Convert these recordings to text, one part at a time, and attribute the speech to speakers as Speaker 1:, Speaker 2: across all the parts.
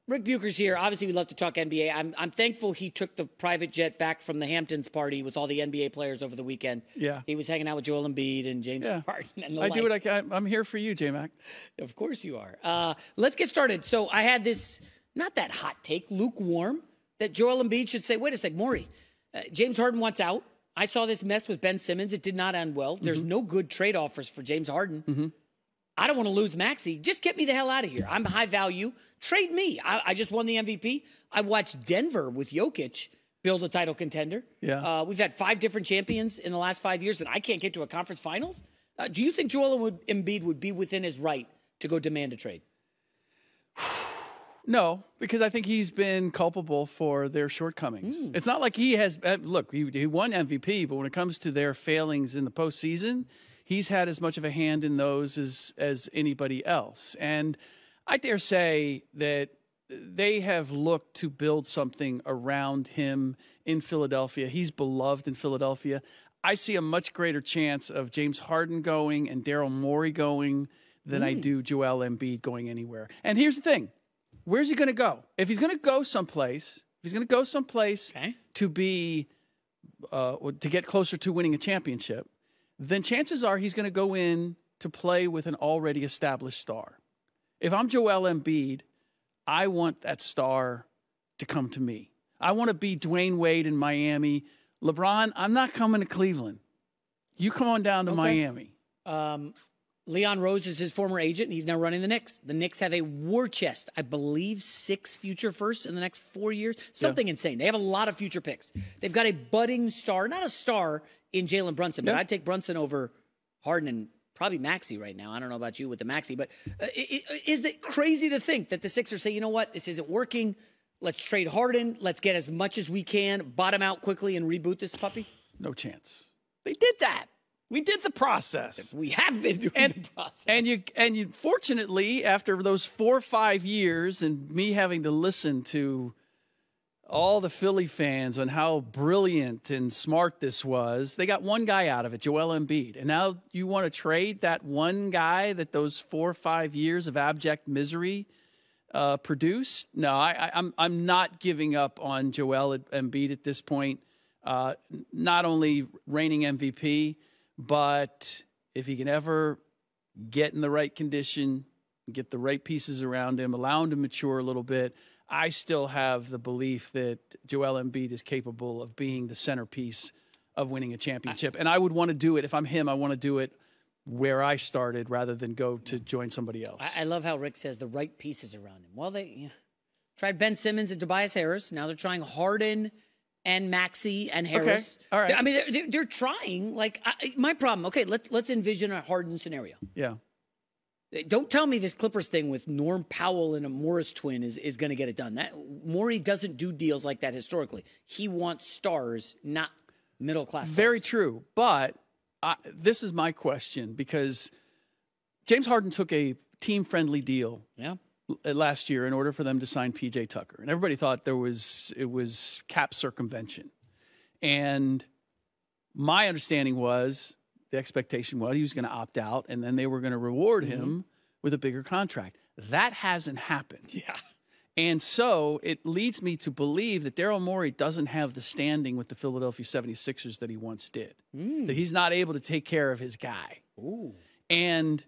Speaker 1: Ric Bucher's here. Obviously, we love to talk NBA. I'm thankful he took the private jet back from the Hamptons party with all the NBA players over the weekend.
Speaker 2: Yeah.
Speaker 1: He was hanging out with Joel Embiid and James Harden. And
Speaker 2: I do what I can. I'm here for you, J-Mac.
Speaker 1: Of course you are. Let's get started. So I had this, not that hot take, lukewarm, that Joel Embiid should say, wait a sec, Maury, James Harden wants out. I saw this mess with Ben Simmons. It did not end well. There's no good trade offers for James Harden. I don't want to lose Maxey. Just get me the hell out of here. I'm high value. Trade me. I just won the MVP. I watched Denver with Jokic build a title contender.
Speaker 2: Yeah.
Speaker 1: We've had 5 different champions in the last 5 years, and I can't get to a conference finals. Do you think Joel Embiid would be within his right to go demand a trade?
Speaker 2: No, because I think he's been culpable for their shortcomings. It's not like he has look, he won MVP, but when it comes to their failings in the postseason, he's had as much of a hand in those as anybody else. And I dare say that they have looked to build something around him in Philadelphia. He's beloved in Philadelphia. I see a much greater chance of James Harden going and Daryl Morey going than I do Joel Embiid going anywhere. And here's the thing. Where's he going to go? If he's going to go someplace, to be to get closer to winning a championship, then chances are he's going to go in to play with an already established star. If I'm Joel Embiid, I want that star to come to me. I want to be Dwayne Wade in Miami. LeBron, I'm not coming to Cleveland. You come on down to Miami.
Speaker 1: Leon Rose is his former agent, and he's now running the Knicks. The Knicks have a war chest, I believe 6 future firsts in the next 4 years. Something insane. They have a lot of future picks. They've got a budding star, not a star in Jalen Brunson, but I'd take Brunson over Harden and probably Maxey right now. I don't know about you with the Maxey, but is it crazy to think that the Sixers say, you know what, this isn't working. Let's trade Harden. Let's get as much as we can, bottom out quickly, and reboot this puppy?
Speaker 2: No chance. They did that. We did the process.
Speaker 1: We have been doing the process.
Speaker 2: And you fortunately, after those 4 or 5 years and me having to listen to all the Philly fans on how brilliant and smart this was, they got one guy out of it, Joel Embiid. And now you want to trade that one guy that those 4 or 5 years of abject misery produced? No, I'm not giving up on Joel Embiid at this point. Not only reigning MVP, but if he can ever get in the right condition, get the right pieces around him, allow him to mature a little bit, I still have the belief that Joel Embiid is capable of being the centerpiece of winning a championship. And I would want to do it. If I'm him, I want to do it where I started rather than go to join somebody else.
Speaker 1: I love how Rick says the right pieces around him. Well, they tried Ben Simmons and Tobias Harris. Now they're trying Harden and Maxey and Harris.
Speaker 2: Okay. All right.
Speaker 1: I mean, they're trying. My problem. Okay, let's envision a Harden scenario.
Speaker 2: Yeah.
Speaker 1: Don't tell me this Clippers thing with Norm Powell and a Morris twin is going to get it done. Morey doesn't do deals like that historically. He wants stars, not middle class.
Speaker 2: Very true. But this is my question, because James Harden took a team friendly deal.
Speaker 1: Yeah.
Speaker 2: Last year in order for them to sign P.J. Tucker. And everybody thought it was cap circumvention. And my understanding was, the expectation was he was going to opt out, and then they were going to reward him with a bigger contract. That hasn't happened.
Speaker 1: Yeah.
Speaker 2: And so it leads me to believe that Daryl Morey doesn't have the standing with the Philadelphia 76ers that he once did. That he's not able to take care of his guy.
Speaker 1: Ooh.
Speaker 2: And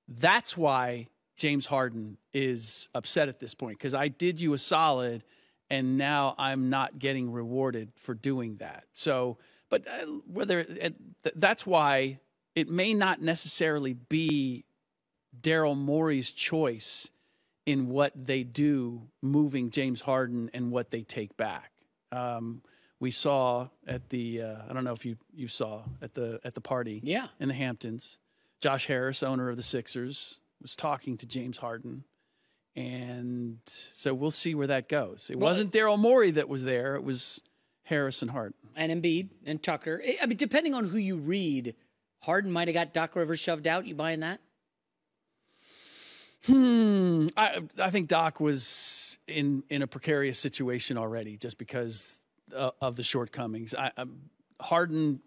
Speaker 2: that's why James Harden is upset at this point, because I did you a solid and now I'm not getting rewarded for doing that. So, but that's why it may not necessarily be Daryl Morey's choice in what they do moving James Harden and what they take back. We saw at the I don't know if you saw at the party in the Hamptons, Josh Harris, owner of the Sixers, was talking to James Harden, and so we'll see where that goes. It wasn't Daryl Morey that was there. It was Harris and Harden. And
Speaker 1: Embiid and Tucker. I mean, depending on who you read, Harden might have got Doc Rivers shoved out. You buying that?
Speaker 2: I think Doc was in a precarious situation already just because of the shortcomings. Harden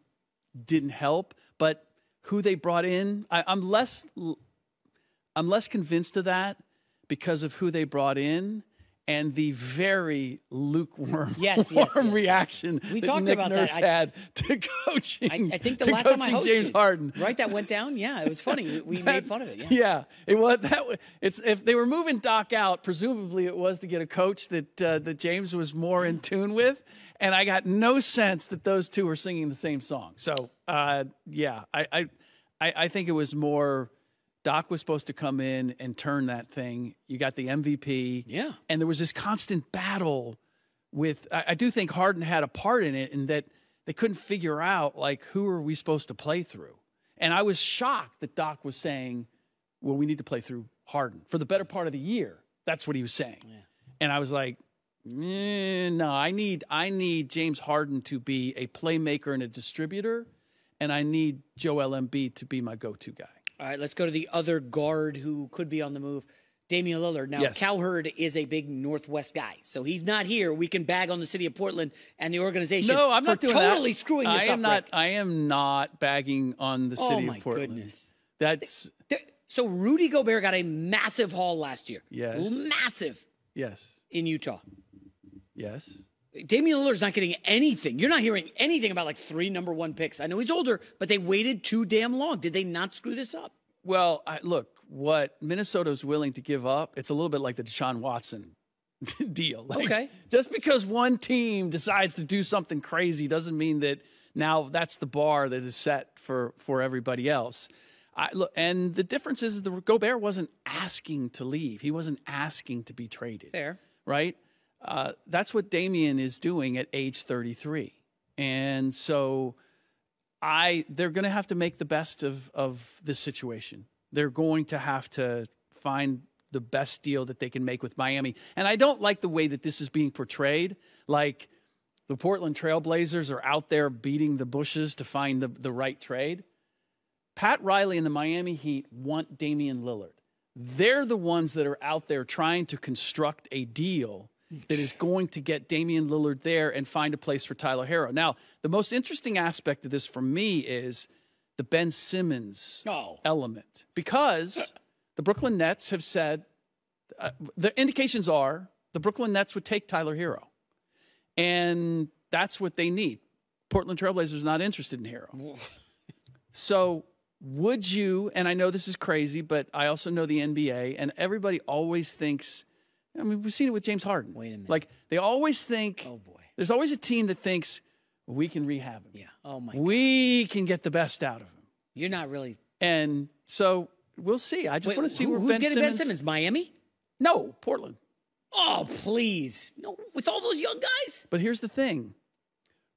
Speaker 2: didn't help, but who they brought in, I'm less convinced of that because of who they brought in and the very lukewarm
Speaker 1: yes,
Speaker 2: reaction
Speaker 1: We
Speaker 2: that
Speaker 1: talked
Speaker 2: Nick
Speaker 1: about
Speaker 2: Nurse
Speaker 1: that.
Speaker 2: had to coaching.
Speaker 1: I think the last time I hosted
Speaker 2: James Harden,
Speaker 1: right, that went down. Yeah, it was funny. We made fun of it.
Speaker 2: Yeah, it was that. It's if they were moving Doc out, presumably it was to get a coach that James was more in tune with, and I got no sense that those two were singing the same song. So, I think it was more. Doc was supposed to come in and turn that thing. You got the MVP.
Speaker 1: Yeah.
Speaker 2: And there was this constant battle with, I do think Harden had a part in it, in that they couldn't figure out, like, who are we supposed to play through? And I was shocked that Doc was saying, well, we need to play through Harden for the better part of the year. That's what he was saying. Yeah. And I was like, no, I need James Harden to be a playmaker and a distributor, and I need Joel Embiid to be my go-to guy.
Speaker 1: All right, let's go to the other guard who could be on the move, Damian Lillard. Now,
Speaker 2: yes.
Speaker 1: Cowherd is a big Northwest guy, so he's not here. We can bag on the city of Portland and the organization
Speaker 2: no, I'm not doing
Speaker 1: totally
Speaker 2: that.
Speaker 1: screwing this up.
Speaker 2: Rick. I am not bagging on the city of Portland.
Speaker 1: Oh, my goodness.
Speaker 2: That's
Speaker 1: so Rudy Gobert got a massive haul last year.
Speaker 2: Yes.
Speaker 1: Massive.
Speaker 2: Yes.
Speaker 1: In Utah.
Speaker 2: Yes.
Speaker 1: Damian Lillard's not getting anything. You're not hearing anything about like 3 number 1 picks. I know he's older, but they waited too damn long. Did they not screw this up?
Speaker 2: Well, look, what Minnesota's willing to give up, it's a little bit like the Deshaun Watson deal. Like,
Speaker 1: okay.
Speaker 2: Just because one team decides to do something crazy doesn't mean that now that's the bar that is set for everybody else. Look, and the difference is the Gobert wasn't asking to leave. He wasn't asking to be traded.
Speaker 1: Fair.
Speaker 2: Right? That's what Damian is doing at age 33. And so they're going to have to make the best of this situation. They're going to have to find the best deal that they can make with Miami. And I don't like the way that this is being portrayed. Like the Portland Trailblazers are out there beating the bushes to find the right trade. Pat Riley and the Miami Heat want Damian Lillard. They're the ones that are out there trying to construct a deal that is going to get Damian Lillard there and find a place for Tyler Herro. Now, the most interesting aspect of this for me is the Ben Simmons element, because the Brooklyn Nets have said the indications are the Brooklyn Nets would take Tyler Herro, and that's what they need. Portland Trailblazers are not interested in Herro. So would you, and I know this is crazy, but I also know the NBA, and everybody always thinks, I mean, we've seen it with James Harden.
Speaker 1: Wait a minute.
Speaker 2: Like, they always think,
Speaker 1: oh boy,
Speaker 2: there's always a team that thinks, we can rehab him.
Speaker 1: Yeah. Oh my God.
Speaker 2: We can get the best out of him.
Speaker 1: You're not really.
Speaker 2: And so we'll see. I just want to see where
Speaker 1: who's
Speaker 2: Ben
Speaker 1: getting
Speaker 2: Simmons.
Speaker 1: Ben Simmons? Miami?
Speaker 2: No, Portland.
Speaker 1: Oh, please. No, with all those young guys?
Speaker 2: But here's the thing.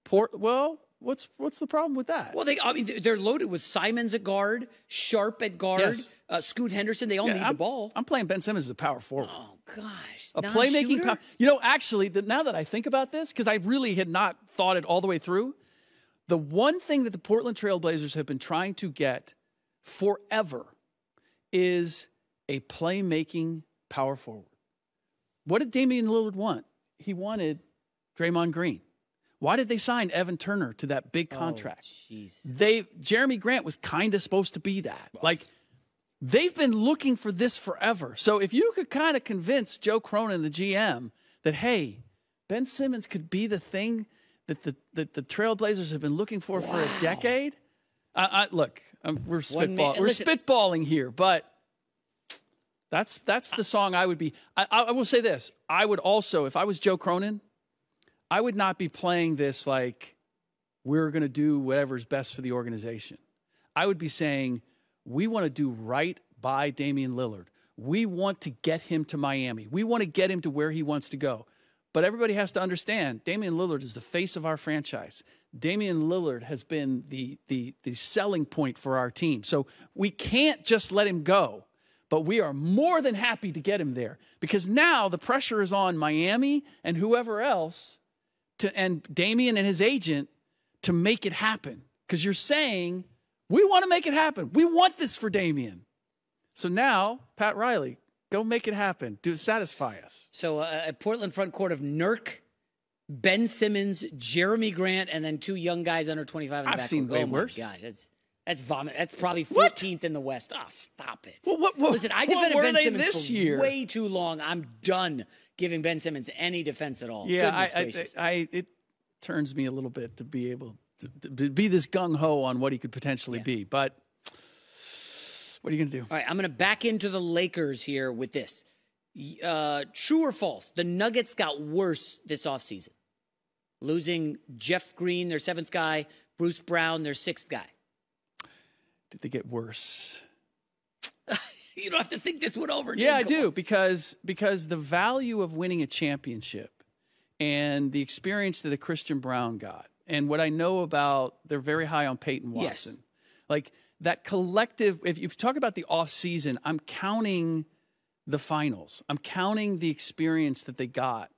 Speaker 2: What's the problem with that?
Speaker 1: Well, they're loaded with Simons at guard, Sharp at guard,
Speaker 2: Yes.
Speaker 1: Scoot Henderson. They all need the ball.
Speaker 2: I'm playing Ben Simmons as a power forward.
Speaker 1: Oh, gosh.
Speaker 2: A playmaking power. You know, actually, now that I think about this, because I really had not thought it all the way through, the one thing that the Portland Trailblazers have been trying to get forever is a playmaking power forward. What did Damian Lillard want? He wanted Draymond Green. Why did they sign Evan Turner to that big contract? Jeremy Grant was kind of supposed to be that. Like, they've been looking for this forever. So if you could kind of convince Joe Cronin, the GM, that, hey, Ben Simmons could be the thing that the Trailblazers have been looking for a decade. Look, we're spitballing here, but that's the song I would be. I will say this. I would also, if I was Joe Cronin, I would not be playing this like we're going to do whatever's best for the organization. I would be saying we want to do right by Damian Lillard. We want to get him to Miami. We want to get him to where he wants to go. But everybody has to understand, Damian Lillard is the face of our franchise. Damian Lillard has been the selling point for our team. So we can't just let him go. But we are more than happy to get him there, because now the pressure is on Miami and whoever else and Damian and his agent to make it happen. Because you're saying, we want to make it happen. We want this for Damian. So now, Pat Riley, go make it happen. Satisfy us.
Speaker 1: So a Portland front court of Nurk, Ben Simmons, Jeremy Grant, and then 2 young guys under 25 in the backcourt.
Speaker 2: I've seen way worse.
Speaker 1: Gosh, That's vomit. That's probably 14th in the West. Oh, stop it.
Speaker 2: Well,
Speaker 1: Listen, I defended Ben Simmons
Speaker 2: this
Speaker 1: for
Speaker 2: year?
Speaker 1: way too long. I'm done giving Ben Simmons any defense at all.
Speaker 2: Yeah,
Speaker 1: Goodness gracious.
Speaker 2: it turns me a little bit to be able to be this gung-ho on what he could potentially be. But what are you going to do?
Speaker 1: All right, I'm going to back into the Lakers here with this. True or false? The Nuggets got worse this offseason. Losing Jeff Green, their 7th guy, Bruce Brown, their 6th guy.
Speaker 2: Did they get worse?
Speaker 1: You don't have to think this one over.
Speaker 2: Yeah, I do, because the value of winning a championship and the experience that a Christian Brown got, and what I know about, they're very high on Peyton Watson.
Speaker 1: Yes.
Speaker 2: Like that collective, if you talk about the offseason, I'm counting the finals. I'm counting the experience that they got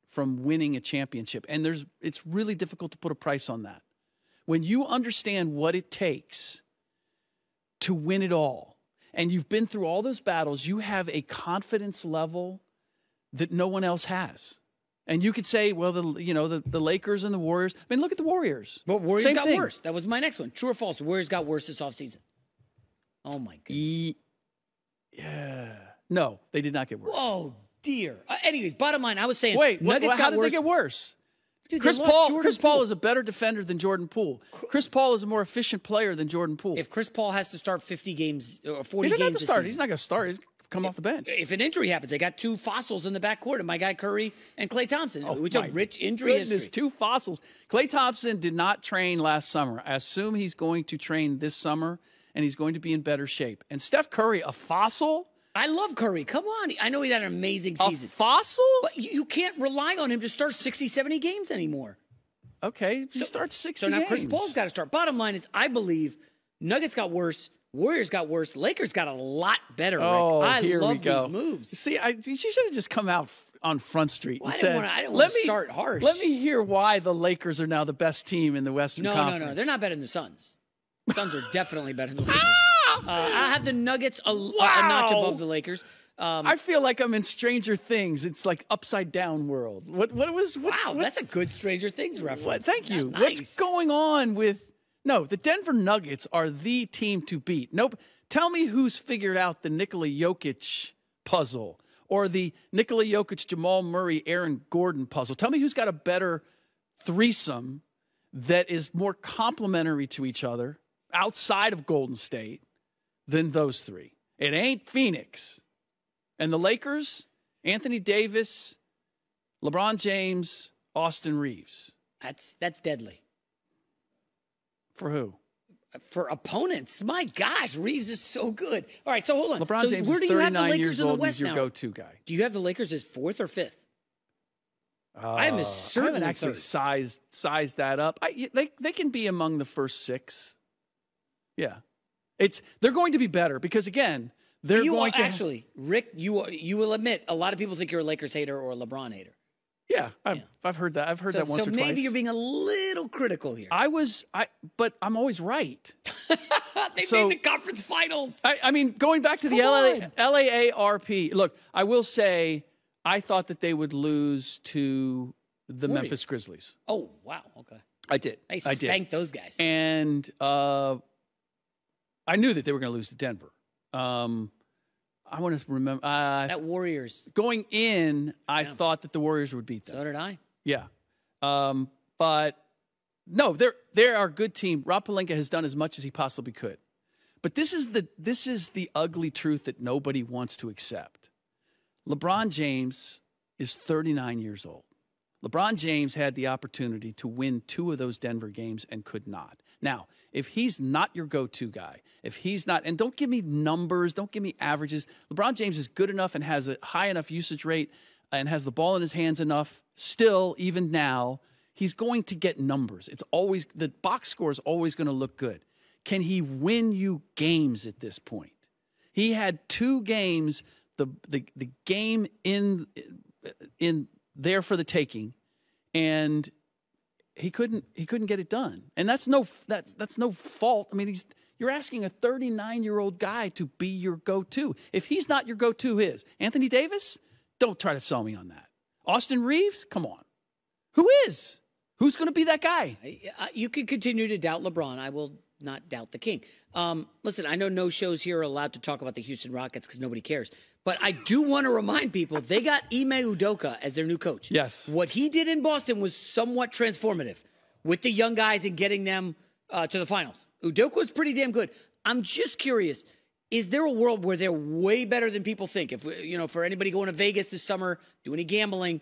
Speaker 2: from winning a championship. And it's really difficult to put a price on that. When you understand what it takes to win it all, and you've been through all those battles, you have a confidence level that no one else has. And you could say, well, the Lakers and the Warriors. I mean, look at the Warriors.
Speaker 1: But Warriors
Speaker 2: Same
Speaker 1: got
Speaker 2: thing.
Speaker 1: worse. That was my next one. True or false? Warriors got worse this offseason. Oh, my goodness.
Speaker 2: Yeah. No, they did not get worse.
Speaker 1: Oh, dear. Anyways, bottom line, I was saying
Speaker 2: Nuggets how did they get worse? Dude, Chris Paul is a better defender than Jordan Poole. Chris Paul is a more efficient player than Jordan Poole.
Speaker 1: If Chris Paul has to start 50 games or 40
Speaker 2: he
Speaker 1: games
Speaker 2: doesn't have to start.
Speaker 1: season,
Speaker 2: He's not going to start. He's come off the bench.
Speaker 1: If an injury happens, they got 2 fossils in the backcourt, and my guy Curry and Klay Thompson, which is a rich injury history.
Speaker 2: 2 fossils. Klay Thompson did not train last summer. I assume he's going to train this summer, and he's going to be in better shape. And Steph Curry, a fossil?
Speaker 1: I love Curry. Come on. I know he had an amazing season.
Speaker 2: A fossil?
Speaker 1: But you can't rely on him to start 60, 70 games anymore.
Speaker 2: Okay, he starts 60
Speaker 1: games. So now
Speaker 2: games.
Speaker 1: Chris Paul's got to start. Bottom line is, I believe Nuggets got worse, Warriors got worse, Lakers got a lot better, Rick. I love these moves.
Speaker 2: See, you should have just come out on Front Street and said,
Speaker 1: I didn't want to start harsh.
Speaker 2: Let me hear why the Lakers are now the best team in the Western Conference.
Speaker 1: No. They're not better than the Suns. The Suns are definitely better than the Lakers. I have the Nuggets a notch above the Lakers.
Speaker 2: I feel like I'm in Stranger Things. It's like upside down world.
Speaker 1: That's a good Stranger Things reference.
Speaker 2: Thank you.
Speaker 1: Nice.
Speaker 2: What's going on with? No, the Denver Nuggets are the team to beat. Nope. Tell me who's figured out the Nikola Jokic puzzle or the Nikola Jokic, Jamal Murray, Aaron Gordon puzzle. Tell me who's got a better threesome that is more complementary to each other outside of Golden State than those 3. It ain't Phoenix. And the Lakers, Anthony Davis, LeBron James, Austin Reeves.
Speaker 1: That's deadly.
Speaker 2: For who?
Speaker 1: For opponents. My gosh, Reeves is so good. All right, so hold on.
Speaker 2: LeBron James is 39 years old and he's your go-to guy.
Speaker 1: Do you have the Lakers as 4th or 5th? I am certain.
Speaker 2: I haven't actually sized that up. They can be among the first 6. Yeah. They're going to be better because, again, they're going to...
Speaker 1: Actually, Rick, you will admit, a lot of people think you're a Lakers hater or a LeBron hater.
Speaker 2: Yeah, I've heard that. I've heard that once or twice.
Speaker 1: So maybe you're being a little critical here.
Speaker 2: But I'm always right.
Speaker 1: They made the conference finals.
Speaker 2: I mean, going back to the LAARP, look, I will say I thought that they would lose to the Memphis Grizzlies.
Speaker 1: Oh, wow. Okay.
Speaker 2: I did.
Speaker 1: They spanked those guys.
Speaker 2: And I knew that they were going to lose to Denver. I want to remember
Speaker 1: that Warriors
Speaker 2: going in. I thought that the Warriors would beat them.
Speaker 1: So did I.
Speaker 2: Yeah, but no, they're a good team. Rob Pelinka has done as much as he possibly could, but this is the ugly truth that nobody wants to accept. LeBron James is 39 years old. LeBron James had the opportunity to win 2 of those Denver games and could not. Now, if he's not your go-to guy, if he's not, and don't give me numbers, don't give me averages. LeBron James is good enough and has a high enough usage rate and has the ball in his hands enough. Still, even now, he's going to get numbers. It's always, the box score is always going to look good. Can he win you games at this point? He had 2 games, the game in there for the taking, and he couldn't get it done. And that's no fault. I mean, you're asking a 39-year-old guy to be your go-to. If he's not your go-to, is Anthony Davis? Don't try to sell me on that. Austin Reeves? Come on. Who is? Who's going to be that guy?
Speaker 1: You can continue to doubt LeBron. I will not doubt the king. Listen, I know no shows here are allowed to talk about the Houston Rockets because nobody cares. But I do want to remind people, they got Ime Udoka as their new coach.
Speaker 2: Yes.
Speaker 1: What he did in Boston was somewhat transformative with the young guys and getting them to the finals. Udoka was pretty damn good. I'm just curious, is there a world where they're way better than people think? If for anybody going to Vegas this summer, do any gambling,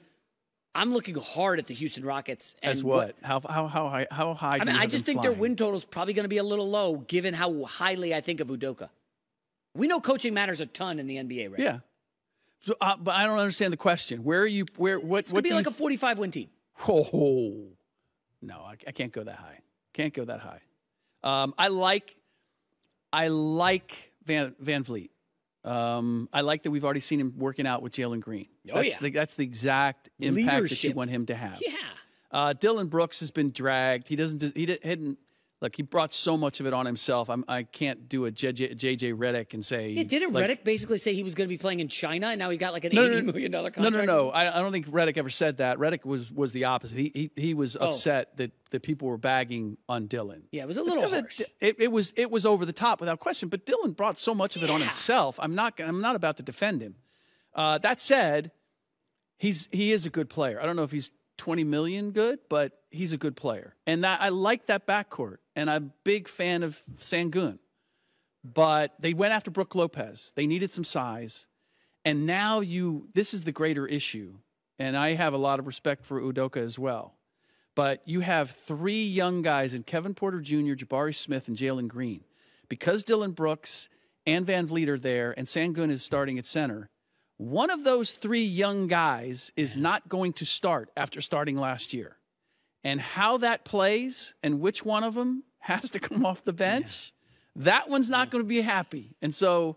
Speaker 1: I'm looking hard at the Houston Rockets. And
Speaker 2: as what? How high?
Speaker 1: I mean, I just think their win total is probably going to be a little low, given how highly I think of Udoka. We know coaching matters a ton in the NBA, right?
Speaker 2: Yeah. So, but I don't understand the question. Where are you? What
Speaker 1: would be like a 45-win team?
Speaker 2: Oh, no, I can't go that high. Can't go that high. I like Van Vliet. I like that we've already seen him working out with Jalen Green. That's the exact impact that you want him to have.
Speaker 1: Yeah.
Speaker 2: Dillon Brooks has been dragged. He brought so much of it on himself. I can't do a JJ Redick and say.
Speaker 1: Yeah, didn't Redick basically say he was going to be playing in China and now he got like an $80 million contract?
Speaker 2: No. I don't think Redick ever said that. Redick was the opposite. He was upset that people were bagging on Dillon.
Speaker 1: Yeah, it was a little harsh.
Speaker 2: It was over the top without question. But Dillon brought so much of it on himself. I'm not about to defend him. That said, he is a good player. I don't know if he's 20 million good, but he's a good player. And I like that backcourt. And I'm a big fan of Sengun. But they went after Brook Lopez. They needed some size. And now this is the greater issue. And I have a lot of respect for Udoka as well. But you have three young guys in Kevin Porter Jr., Jabari Smith, and Jalen Green. Because Dillon Brooks and Van Vliet are there and Sengun is starting at center, one of those three young guys is not going to start after starting last year. And how that plays and which one of them has to come off the bench, that one's not going to be happy. And so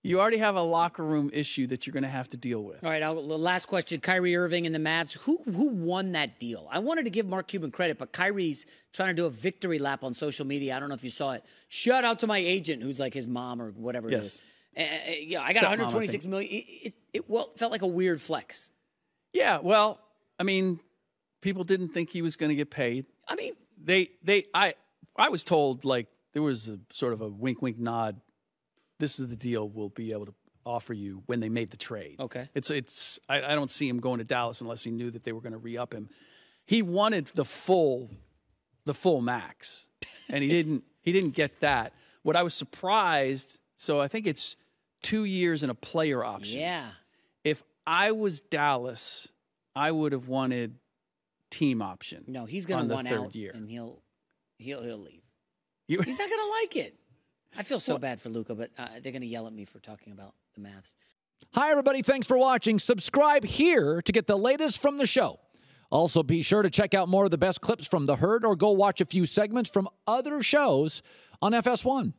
Speaker 2: you already have a locker room issue that you're going to have to deal with.
Speaker 1: All right, last question. Kyrie Irving and the Mavs. Who won that deal? I wanted to give Mark Cuban credit, but Kyrie's trying to do a victory lap on social media. I don't know if you saw it. Shout out to my agent, who's like his mom or whatever it is. Yeah, I got $126 million. It felt like a weird flex.
Speaker 2: Yeah, well, I mean, people didn't think he was going to get paid.
Speaker 1: I mean,
Speaker 2: I was told, like, there was a sort of a wink, wink, nod. This is the deal we'll be able to offer you when they made the trade.
Speaker 1: Okay.
Speaker 2: I don't see him going to Dallas unless he knew that they were going to re-up him. He wanted the full max, and he didn't get that. What I was surprised, so I think it's 2 years and a player option.
Speaker 1: Yeah.
Speaker 2: If I was Dallas, I would have wanted team option.
Speaker 1: No, he's going to want out,
Speaker 2: year.
Speaker 1: And he'll leave. He's not going to like it. I feel so bad for Luka, but they're going to yell at me for talking about the Mavs.
Speaker 3: Hi, everybody. Thanks for watching. Subscribe here to get the latest from the show. Also, be sure to check out more of the best clips from The Herd or go watch a few segments from other shows on FS1.